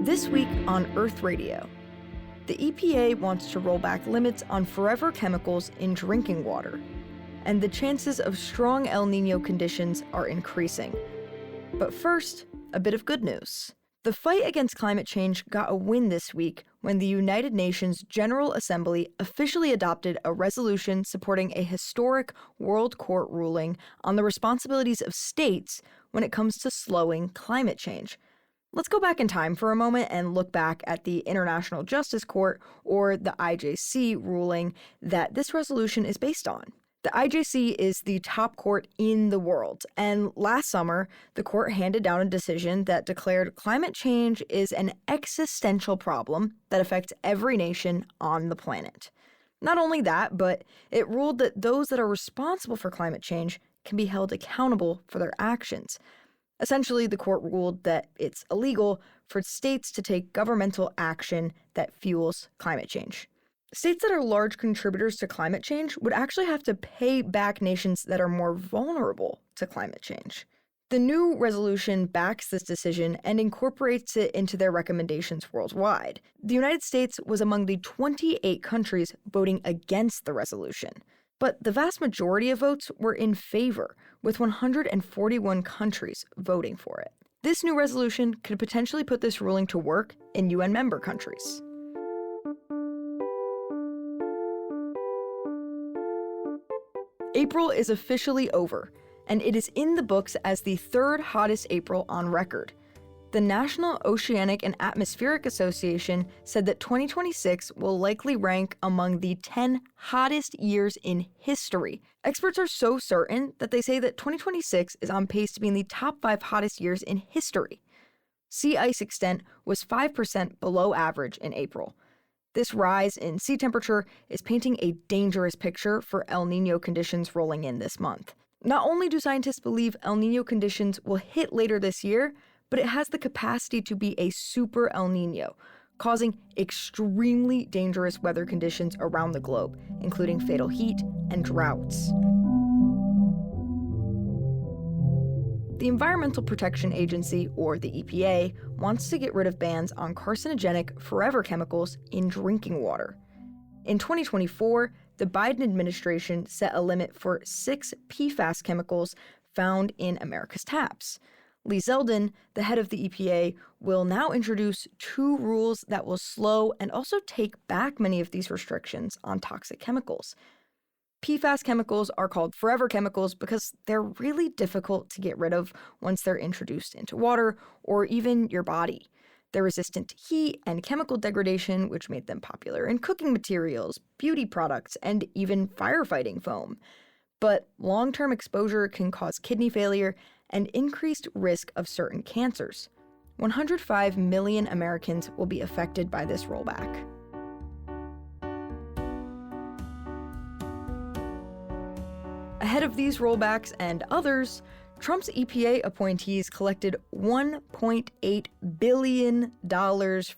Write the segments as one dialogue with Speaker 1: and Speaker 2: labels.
Speaker 1: This week on Earth Radio, the EPA wants to roll back limits on forever chemicals in drinking water, and the chances of strong El Niño conditions are increasing. But first, a bit of good news. The fight against climate change got a win this week when the United Nations General Assembly officially adopted a resolution supporting a historic World Court ruling on the responsibilities of states when it comes to slowing climate change. Let's go back in time for a moment and look back at the International Justice Court, or the IJC, ruling that this resolution is based on. The IJC is the top court in the world, and last summer, the court handed down a decision that declared climate change is an existential problem that affects every nation on the planet. Not only that, but it ruled that those that are responsible for climate change can be held accountable for their actions. Essentially, the court ruled that it's illegal for states to take governmental action that fuels climate change. States that are large contributors to climate change would actually have to pay back nations that are more vulnerable to climate change. The new resolution backs this decision and incorporates it into their recommendations worldwide. The United States was among the 28 countries voting against the resolution. But the vast majority of votes were in favor, with 141 countries voting for it. This new resolution could potentially put this ruling to work in UN member countries. April is officially over, and it is in the books as the third hottest April on record. The National Oceanic and Atmospheric Association said that 2026 will likely rank among the 10 hottest years in history. Experts are so certain that they say that 2026 is on pace to be in the top 5 hottest years in history. Sea ice extent was 5% below average in April. This rise in sea temperature is painting a dangerous picture for El Niño conditions rolling in this month. Not only do scientists believe El Niño conditions will hit later this year, but it has the capacity to be a super El Niño, causing extremely dangerous weather conditions around the globe, including fatal heat and droughts. The Environmental Protection Agency, or the EPA, wants to get rid of bans on carcinogenic forever chemicals in drinking water. In 2024, the Biden administration set a limit for 6 PFAS chemicals found in America's taps. Lee Zeldin, the head of the EPA, will now introduce 2 rules that will slow and also take back many of these restrictions on toxic chemicals. PFAS chemicals are called forever chemicals because they're really difficult to get rid of once they're introduced into water or even your body. They're resistant to heat and chemical degradation, which made them popular in cooking materials, beauty products, and even firefighting foam. But long-term exposure can cause kidney failure and increased risk of certain cancers. 105 million Americans will be affected by this rollback. Ahead of these rollbacks and others, Trump's EPA appointees collected $1.8 billion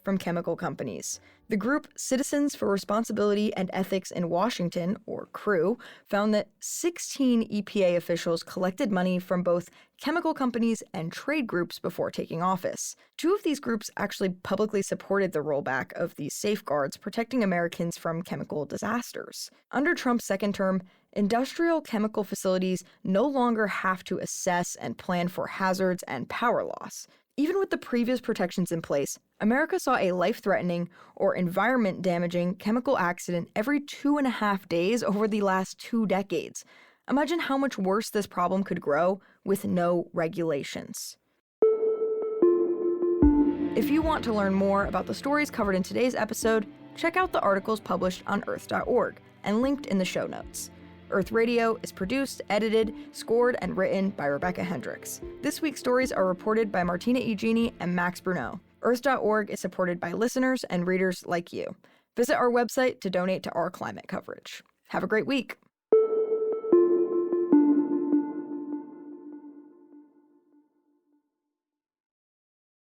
Speaker 1: from chemical companies. The group Citizens for Responsibility and Ethics in Washington, or CREW, found that 16 EPA officials collected money from both chemical companies and trade groups before taking office. 2 of these groups actually publicly supported the rollback of these safeguards protecting Americans from chemical disasters. Under Trump's second term, industrial chemical facilities no longer have to assess and plan for hazards and power loss. Even with the previous protections in place, America saw a life-threatening or environment-damaging chemical accident every 2.5 days over the last 2 decades. Imagine how much worse this problem could grow with no regulations. If you want to learn more about the stories covered in today's episode, check out the articles published on earth.org and linked in the show notes. Earth Radio is produced, edited, scored, and written by Rebekah Hendricks. This week's stories are reported by Martina Eugenie and Max Bruneau. Earth.org is supported by listeners and readers like you. Visit our website to donate to our climate coverage. Have a great week.